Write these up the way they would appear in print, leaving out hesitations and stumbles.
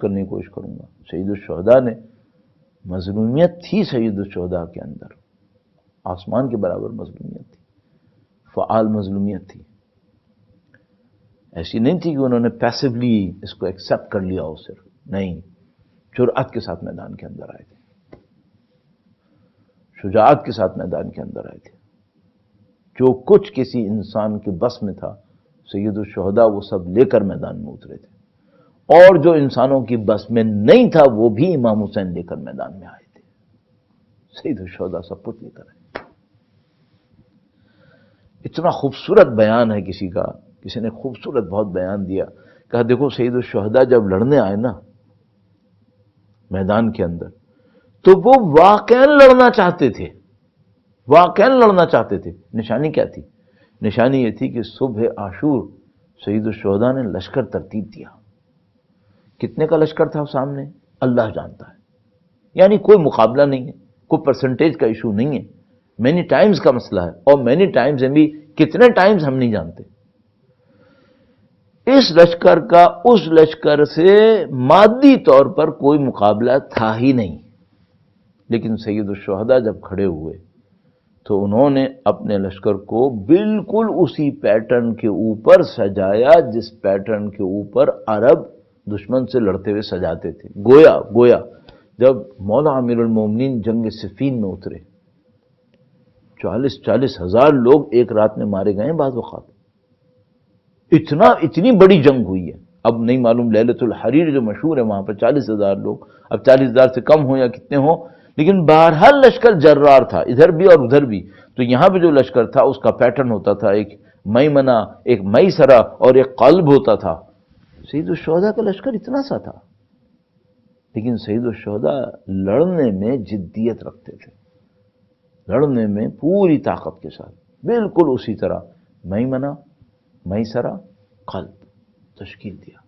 کرنے کی کوشش کروں گا. سید الشہداء نے مظلومیت تھی سید الشہداء کے اندر، آسمان کے برابر مظلومیت تھی، فعال مظلومیت تھی. ایسی نہیں تھی کہ انہوں نے پیسively اس کو ایکسیپٹ کر لیا ہو، صرف نہیں، جرأت کے ساتھ میدان کے اندر آئے تھے، شجاعت کے ساتھ میدان کے اندر آئے تھے. جو کچھ کسی انسان کے بس میں تھا سید الشہداء وہ سب لے کر میدان میں اترے تھے، اور جو انسانوں کی بس میں نہیں تھا وہ بھی امام حسین لے کر میدان میں آئے تھے. سید الشہداء سب کچھ لے کر آئے. اتنا خوبصورت بیان ہے کسی نے خوبصورت بہت بیان دیا، کہا دیکھو سید الشہداء جب لڑنے آئے نا میدان کے اندر تو وہ واقعاً لڑنا چاہتے تھے، واقعاً لڑنا چاہتے تھے. نشانی کیا تھی؟ نشانی یہ تھی کہ صبح عاشور سید الشہداء نے لشکر ترتیب دیا. کتنے کا لشکر تھا سامنے اللہ جانتا ہے، یعنی کوئی مقابلہ نہیں ہے، کوئی پرسنٹیج کا ایشو نہیں ہے، مینی ٹائمز کا مسئلہ ہے، اور مینی ٹائمز ہیں بھی کتنے ٹائمز ہم نہیں جانتے. اس لشکر کا اس لشکر سے مادی طور پر کوئی مقابلہ تھا ہی نہیں. لیکن سید الشہداء جب کھڑے ہوئے تو انہوں نے اپنے لشکر کو بالکل اسی پیٹرن کے اوپر سجایا جس پیٹرن کے اوپر عرب دشمن سے لڑتے ہوئے سجاتے تھے. گویا جب مولا امیر المومنین جنگ صفین میں اترے 40 ہزار لوگ ایک رات میں مارے گئے ہیں بعض اوقات. اتنی بڑی جنگ ہوئی ہے. اب نہیں معلوم لیلۃ الحریر جو مشہور ہے وہاں پر 40,000 لوگ، اب 40,000 سے کم ہوں یا کتنے ہوں، لیکن بہرحال لشکر جرار تھا ادھر بھی اور ادھر بھی. تو یہاں پہ جو لشکر تھا اس کا پیٹرن ہوتا تھا، ایک میمنہ، ایک میسرہ اور ایک قلب ہوتا تھا. سید الشہداء کا لشکر اتنا سا تھا، لیکن سید الشہداء لڑنے میں جدیت رکھتے تھے، لڑنے میں پوری طاقت کے ساتھ، بالکل اسی طرح میمنہ، میسرہ، قلب تشکیل دیا،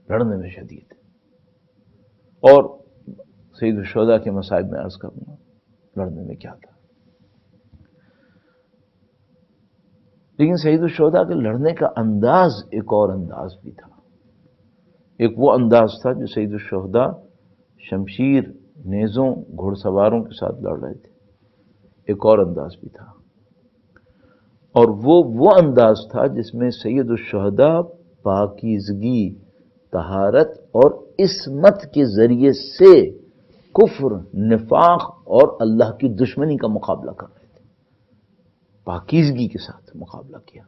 لڑنے میں شدید. اور سید الشہداء کے مصائب میں عرض کروں گا لڑنے میں کیا تھا. لیکن سید الشہداء کے لڑنے کا انداز ایک اور انداز بھی تھا. ایک وہ انداز تھا جو سید الشہداء شمشیر، نیزوں، گھوڑ سواروں کے ساتھ لڑ رہے تھے. ایک اور انداز بھی تھا، اور وہ انداز تھا جس میں سید الشہداء پاکیزگی، طہارت اور عصمت کے ذریعے سے کفر، نفاق اور اللہ کی دشمنی کا مقابلہ کر رہے تھے. پاکیزگی کے ساتھ مقابلہ کیا،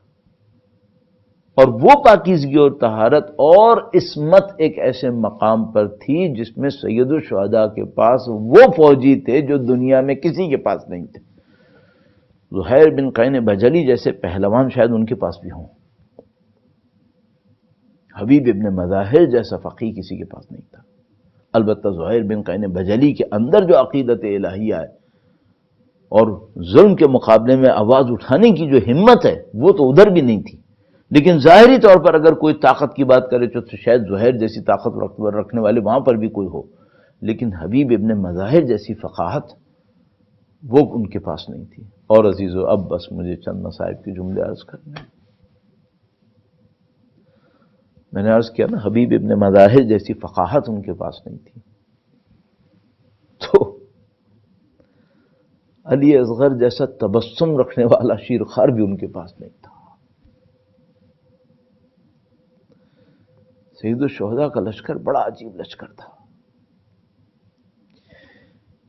اور وہ پاکیزگی اور طہارت اور عصمت ایک ایسے مقام پر تھی جس میں سید الشہداء کے پاس وہ فوجی تھے جو دنیا میں کسی کے پاس نہیں تھے. زہیر بن قین بجلی جیسے پہلوان شاید ان کے پاس بھی ہوں، حبیب ابن مظاہر جیسا فقیہ کسی کے پاس نہیں تھا. البتہ زہیر بن قین بجلی کے اندر جو عقیدت الہیہ ہے اور ظلم کے مقابلے میں آواز اٹھانے کی جو ہمت ہے وہ تو ادھر بھی نہیں تھی. لیکن ظاہری طور پر اگر کوئی طاقت کی بات کرے تو شاید زہیر جیسی طاقت رکھنے والے وہاں پر بھی کوئی ہو، لیکن حبیب ابن مظاہر جیسی فقاہت وہ ان کے پاس نہیں تھی. اور عزیزو اب بس مجھے چند مصائب کے جملے عرض کرنے ہیں. میں نے عرض کیا نا حبیب ابن مظاہر جیسی فقاہت ان کے پاس نہیں تھی، تو علی اصغر جیسا تبسم رکھنے والا شیرخوار بھی ان کے پاس نہیں تھا. سید الشہداء کا لشکر بڑا عجیب لشکر تھا.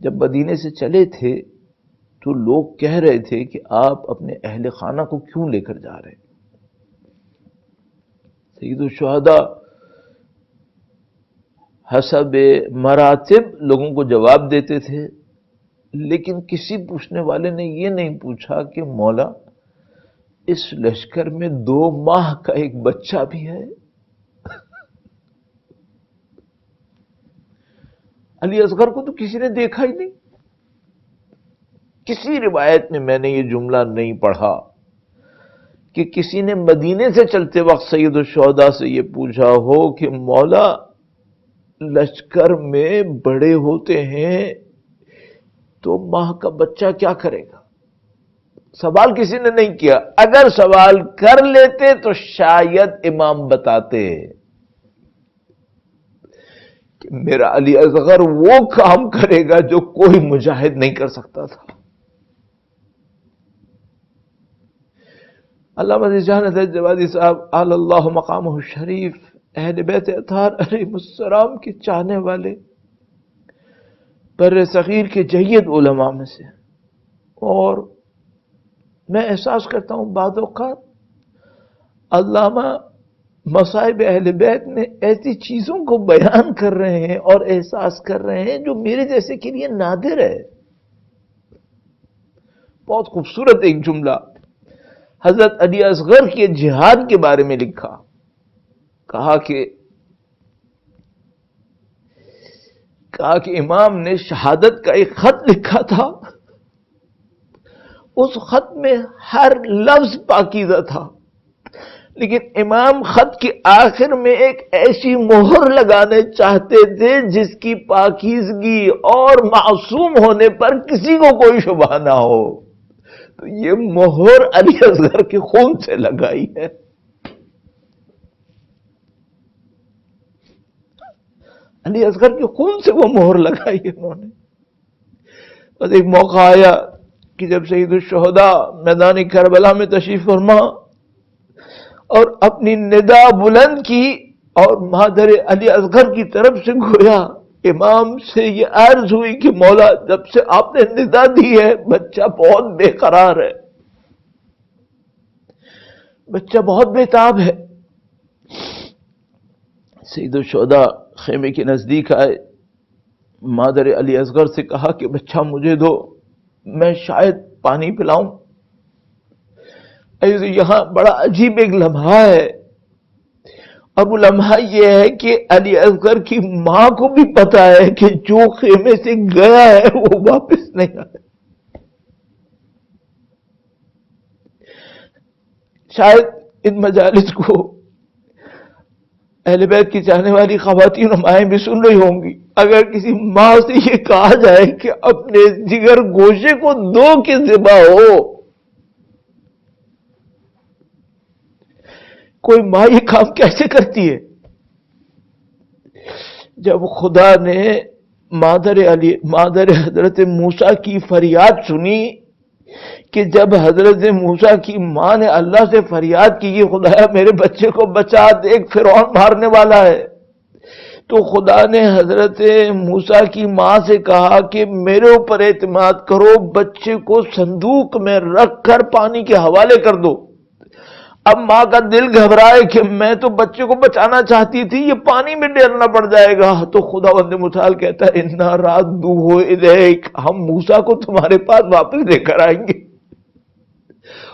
جب مدینے سے چلے تھے تو لوگ کہہ رہے تھے کہ آپ اپنے اہل خانہ کو کیوں لے کر جا رہے ہیں. سید الشہداء حسب مراتب لوگوں کو جواب دیتے تھے، لیکن کسی پوچھنے والے نے یہ نہیں پوچھا کہ مولا اس لشکر میں 2 ماہ کا ایک بچہ بھی ہے. علی اصغر کو تو کسی نے دیکھا ہی نہیں. کسی روایت میں نے یہ جملہ نہیں پڑھا کہ کسی نے مدینے سے چلتے وقت سید الشہداء سے یہ پوچھا ہو کہ مولا لشکر میں بڑے ہوتے ہیں تو ماہ کا بچہ کیا کرے گا. سوال کسی نے نہیں کیا. اگر سوال کر لیتے تو شاید امام بتاتے. کہ میرا علی اصغر وہ کام کرے گا جو کوئی مجاہد نہیں کر سکتا تھا. علامہ ذیشان حضرت جوادی صاحب اعلی اللہ مقامہ الشریف اہل بیت اطہار علیہ السلام کے چاہنے والے بر صغیر کے جید علماء میں سے، اور میں احساس کرتا ہوں بعض اوقات علامہ مصائب اہل بیت میں ایسی چیزوں کو بیان کر رہے ہیں اور احساس کر رہے ہیں جو میرے جیسے کے لیے نادر ہے. بہت خوبصورت ایک جملہ حضرت علی اصغر کے جہاد کے بارے میں لکھا. کہا کہ امام نے شہادت کا ایک خط لکھا تھا، اس خط میں ہر لفظ پاکیزہ تھا، لیکن امام خط کے آخر میں ایک ایسی مہر لگانے چاہتے تھے جس کی پاکیزگی اور معصوم ہونے پر کسی کو کوئی شبہ نہ ہو. تو یہ مہر علی اصغر کے خون سے لگائی ہے. علی اصغر کے خون سے وہ مہر لگائی ہے انہوں نے. بس ایک موقع آیا کہ جب سید الشہداء میدان کربلا میں تشریف فرما اور اپنی ندا بلند کی، اور مادر علی اصغر کی طرف سے گویا امام سے یہ عرض ہوئی کہ مولا جب سے آپ نے ندا دی ہے بچہ بہت بے قرار ہے، بچہ بہت بےتاب ہے. سید الشہداء خیمے کے نزدیک آئے، مادر علی اصغر سے کہا کہ بچہ مجھے دو، میں شاید پانی پلاؤں. یہاں بڑا عجیب ایک لمحہ ہے، اور وہ لمحہ یہ ہے کہ علی اصغر کی ماں کو بھی پتا ہے کہ جو خیمے سے گیا ہے وہ واپس نہیں آئے. شاید ان مجالس کو اہل بیت کی چاہنے والی خواتین و مائیں بھی سن رہی ہوں گی. اگر کسی ماں سے یہ کہا جائے کہ اپنے جگر گوشے کو دو کے ذبح ہو، کوئی ماں یہ کام کیسے کرتی ہے؟ جب خدا نے مادر حضرت موسیٰ کی فریاد سنی کہ جب حضرت موسیٰ کی ماں نے اللہ سے فریاد کی کہ خدایا میرے بچے کو بچا، دیکھ فرعون مارنے والا ہے، تو خدا نے حضرت موسیٰ کی ماں سے کہا کہ میرے اوپر اعتماد کرو، بچے کو صندوق میں رکھ کر پانی کے حوالے کر دو. اب ماں کا دل گھبرائے کہ میں تو بچے کو بچانا چاہتی تھی، یہ پانی میں ڈالنا پڑ جائے گا. تو خدا بند متعال کہتا ہے اِنَّا رَادُّوهُ إِلَيْكَ، ہم موسیٰ کو تمہارے پاس واپس لے کر آئیں گے.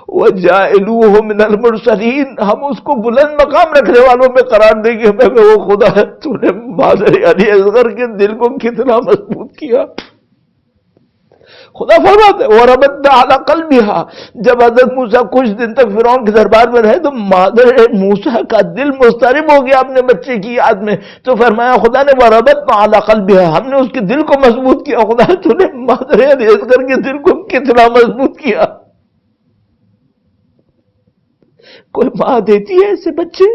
وَجَاعِلُوهُ مِنَ الْمُرْسَلِينَ، ہم اس کو بلند مقام رکھنے والوں میں قرار دیں گے. میں وہ خدا ہے، تو نے مادر علی اصغر کے دل کو کتنا مضبوط کیا. خدا فرماتا ہے وَرَبَطْنَا عَلَىٰ قَلْبِهَا، جب حضرت موسیٰ کچھ دن تک فرعون کے دربار میں رہے تو مادر موسیٰ کا دل مضطرب ہو گیا اپنے بچے کی یاد میں. تو فرمایا خدا نے وَرَبَطْنَا عَلَىٰ قَلْبِهَا، ہم نے اس کے دل کو مضبوط کیا. خدا تو نے مادر علی اصغر کے دل کو کتنا مضبوط کیا. کوئی ماں دیتی ہے ایسے بچے؟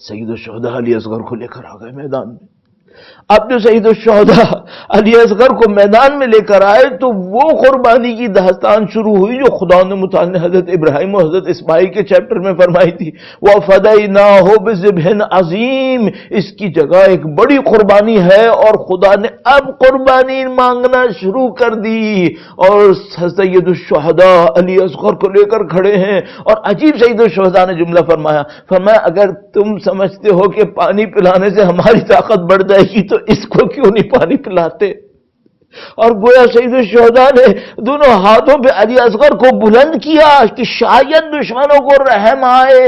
سید الشہداء علی اصغر کو لے کر آ گئے میدان میں. اب جو سید الشہداء علی اصغر کو میدان میں لے کر آئے تو وہ قربانی کی داستان شروع ہوئی جو خدا نے متعال نے حضرت ابراہیم اور حضرت اسماعیل کے چیپٹر میں فرمائی تھی. وَفَدَيْنَاهُ بِذِبْحٍ عَظِيمٍ، اس کی جگہ ایک بڑی قربانی ہے اور خدا نے اب قربانی مانگنا شروع کر دی. اور سید الشہداء علی اصغر کو لے کر کھڑے ہیں اور عجیب سید الشہداء نے جملہ فرمایا اگر تم سمجھتے ہو کہ پانی پلانے سے ہماری طاقت بڑھ جائے گی تو اس کو کیوں نہیں پانی پلاتے. اور گویا سید الشہداء نے دونوں ہاتھوں پہ علی اصغر کو بلند کیا کہ شاید دشمنوں کو رحم آئے.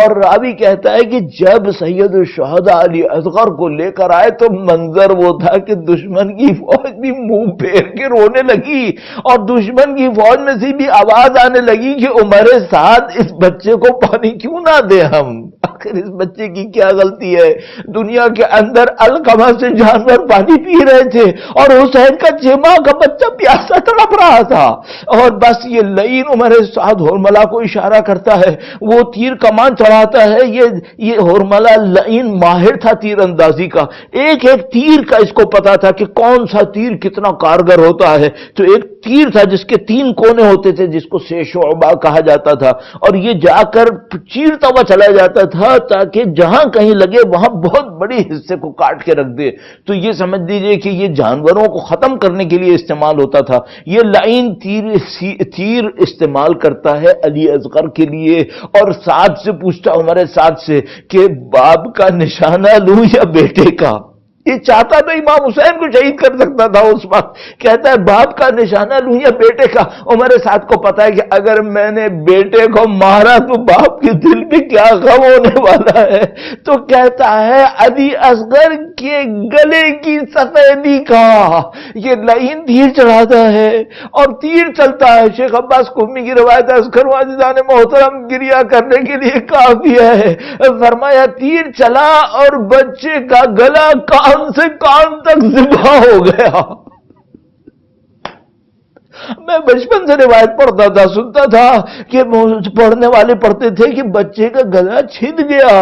اور راوی کہتا ہے کہ جب سید الشہداء علی اصغر کو لے کر آئے تو منظر وہ تھا کہ دشمن کی فوج بھی منہ پھیر کے رونے لگی اور دشمن کی فوج میں سے بھی آواز آنے لگی کہ عمر سعد اس بچے کو پانی کیوں نہ دے ہم. آخر اس بچے کی کیا غلطی ہے؟ دنیا کے اندر القمہ سے جانور پانی پی رہے تھے اور حسین کا 6 ماہ کا بچہ پیاسا تڑپ رہا تھا، اور بس یہ لعین عمر سعد ہرملہ کو اشارہ کرتا ہے، وہ تیر کمان چڑھاتا ہے۔ یہ ہرملہ لعین ماہر تھا تیر اندازی کا، ایک ایک تیر کا اس کو پتا تھا کہ کون سا تیر کتنا کارگر ہوتا ہے۔ تو ایک تیر تھا جس کے 3 کونے ہوتے تھے، جس کو سے شعبہ کہا جاتا تھا، اور یہ جا کر چیرتا ہوا چلا جاتا تھا تاکہ جہاں کہیں لگے وہاں بہت بڑی حصے کو کاٹ کے رکھ دے۔ تو یہ سمجھ لیجئے کہ یہ جانوروں کو ختم کرنے کے لیے استعمال ہوتا تھا۔ یہ لعین تیر استعمال کرتا ہے علی اصغر کے لیے، اور سعد سے پوچھتا عمر سعد سے کہ باپ کا نشانہ لوں یا بیٹے کا؟ یہ چاہتا تو امام حسین کو شہید کر سکتا تھا اس وقت، کہتا ہے باپ کا نشانہ لوں یا بیٹے کا؟ عمر سعد کو پتا ہے کہ اگر میں نے بیٹے کو مارا تو باپ کے دل پہ کیا غم ہونے والا ہے، تو کہتا ہے علی اصغر کے گلے کی سفیدی کا۔ یہ لعین تیر چڑھاتا ہے اور تیر چلتا ہے۔ شیخ عباس قمی کی روایت ہے، اصغر واجدان محترم گریہ کرنے کے لیے کافی ہے، فرمایا تیر چلا اور بچے کا گلا کان سے کان تک ذبح ہو گیا۔ میں بچپن سے روایت پڑھتا تھا، سنتا تھا کہ پڑھنے والے پڑھتے تھے کہ بچے کا گلا چھد گیا،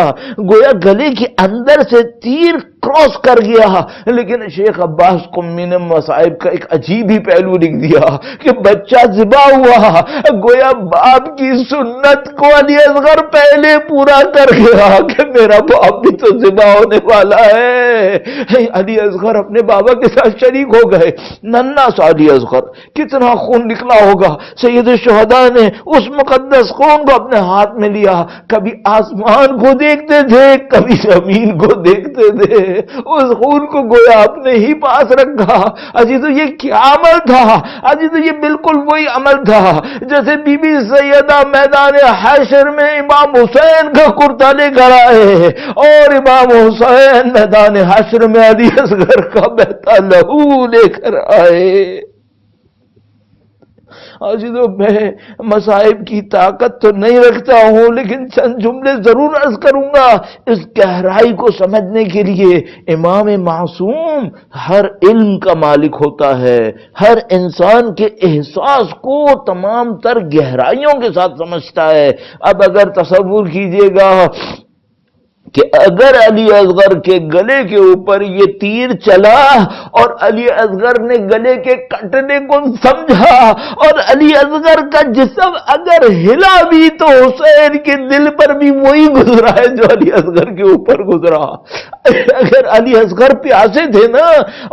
گویا گلے کے اندر سے تیر کراس کر گیا۔ لیکن شیخ عباس قمی نے مصائب کا ایک عجیب ہی پہلو لکھ دیا کہ بچہ ذبح ہوا، گویا باپ کی سنت کو علی اصغر پہلے پورا کر گیا کہ میرا باپ بھی تو ذبح ہونے والا ہے۔ علی اصغر اپنے بابا کے ساتھ شریک ہو گئے، ننھا سا علی اصغر، کتنا خون نکلا ہوگا۔ سید الشہداء نے اس مقدس خون کو اپنے ہاتھ میں لیا، کبھی آسمان کو دیکھتے تھے کبھی زمین کو دیکھتے تھے، اس خون کو گویا اپنے ہی پاس رکھا۔ عزیزو یہ کیا عمل تھا؟ عزیزو یہ بالکل وہی عمل تھا جیسے بی بی سیدہ میدان حشر میں امام حسین کا کرتا لے کر آئے اور امام حسین میدان حشر میں علی اصغر کا بہتا لہو لے کر آئے۔ عزیزو میں مصائب کی طاقت تو نہیں رکھتا ہوں، لیکن چند جملے ضرور عرض کروں گا اس گہرائی کو سمجھنے کے لیے۔ امام معصوم ہر علم کا مالک ہوتا ہے، ہر انسان کے احساس کو تمام تر گہرائیوں کے ساتھ سمجھتا ہے۔ اب اگر تصور کیجئے گا کہ اگر علی اصغر کے گلے کے اوپر یہ تیر چلا اور علی اصغر نے گلے کے کٹنے کو سمجھا اور علی اصغر کا جسم اگر ہلا بھی تو حسین کے دل پر بھی وہی گزرا ہے جو علی اصغر کے اوپر گزرا۔ اگر علی اصغر پیاسے تھے نا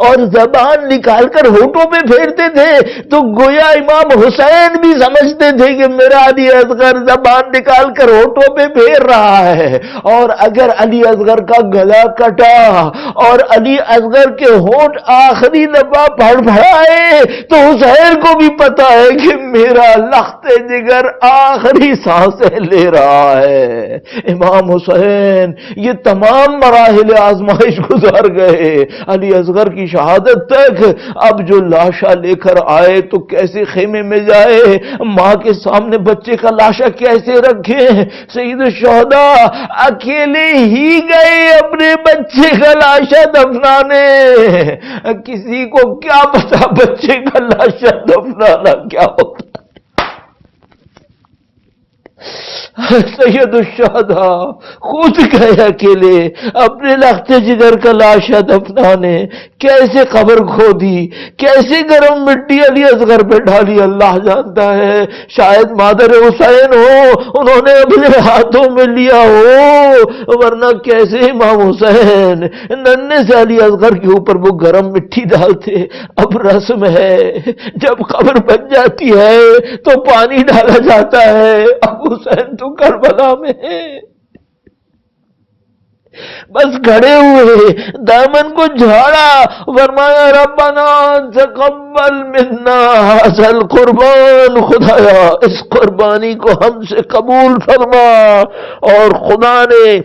اور زبان نکال کر ہونٹوں پہ پھیرتے تھے تو گویا امام حسین بھی سمجھتے تھے کہ میرا علی اصغر زبان نکال کر ہونٹوں پہ پھیر رہا ہے۔ اور اگر علی اصغر کا گلا کٹا اور علی اصغر کے ہونٹ آخری دفعہ پھڑپھڑائے تو حسین کو بھی پتا ہے کہ میرا لخت جگر آخری سانسیں لے رہا ہے۔ امام حسین یہ تمام مراحل آزمائش گزار گئے علی اصغر کی شہادت تک۔ اب جو لاشا لے کر آئے تو کیسے خیمے میں جائے، ماں کے سامنے بچے کا لاشا کیسے رکھے؟ سید الشہداء اکیلے ہی گئے اپنے بچے کا لاشا دفنانے۔ کسی کو کیا پتا بچے کا لاشا دفنانا کیا ہوتا؟ سید الشہداء خود گئے اکیلے اپنے لخت جگر کا لاشا دفنانے۔ کیسے قبر کھودی، کیسے گرم مٹی علی اصغر پہ ڈالی اللہ جانتا ہے۔ شاید مادر حسین ہو، انہوں نے اپنے ہاتھوں میں لیا ہو، ورنہ کیسے امام حسین ننھے سے علی اصغر کے اوپر وہ گرم مٹی ڈالتے۔ اب رسم ہے جب قبر بن جاتی ہے تو پانی ڈالا جاتا ہے۔ اب حسین تو کربلا میں ہے، بس کھڑے ہوئے دامن کو جھاڑا، فرمایا ربنا تقبل منا ذا القربان، خدایا اس قربانی کو ہم سے قبول فرما۔ اور خدا نے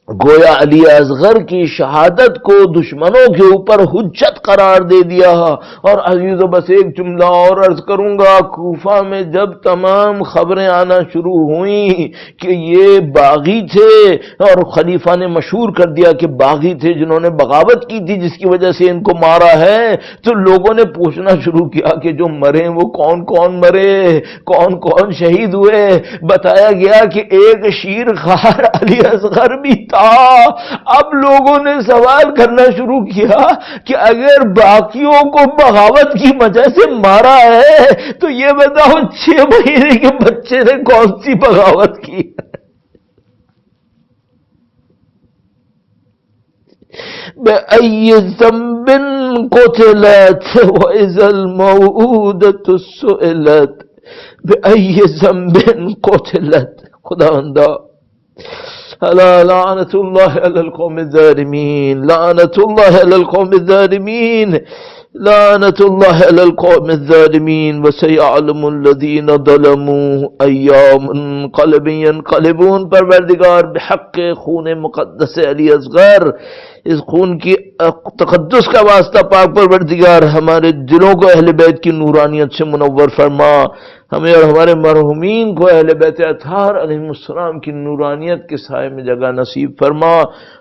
گویا علی اصغر کی شہادت کو دشمنوں کے اوپر حجت قرار دے دیا۔ اور عزیزو بس ایک جملہ اور عرض کروں گا، کوفہ میں جب تمام خبریں آنا شروع ہوئیں کہ یہ باغی تھے اور خلیفہ نے مشہور کر دیا کہ باغی تھے جنہوں نے بغاوت کی تھی جس کی وجہ سے ان کو مارا ہے، تو لوگوں نے پوچھنا شروع کیا کہ جو مرے وہ کون کون مرے، کون کون شہید ہوئے۔ بتایا گیا کہ ایک شیر خوار علی اصغر بھی تھا۔ اب لوگوں نے سوال کرنا شروع کیا کہ اگر باقیوں کو بغاوت کی وجہ سے مارا ہے تو یہ بتاؤ 6 مہینے کے بچے نے کون سی بغاوت کی؟ بأي ذنب قتلت وإذا الموءودة سئلت بأي ذنب قتلت۔ خداوندا الا لعنت اللہ علی القوم الظالمین، لعنت اللہ علی القوم الظالمین، لعنت اللہ علی القوم الظالمین، وسیعلم الذین ظلموا ای منقلب ینقلبون۔ پروردگار بحق خون مقدس علی اصغر، اس خون کی تقدس کا واسطہ پاک پروردگار ہمارے دلوں کو اہل بیت کی نورانیت سے منور فرما، ہمیں اور ہمارے مرحومین کو اہل بیت اطہار علیہ السلام کی نورانیت کے سائے میں جگہ نصیب فرما،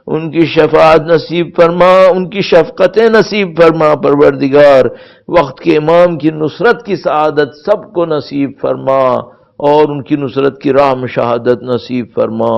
ان کی شفاعت نصیب فرما، ان کی شفقتیں نصیب فرما پروردگار، وقت کے امام کی نصرت کی سعادت سب کو نصیب فرما اور ان کی نصرت کی راہ میں شہادت نصیب فرما۔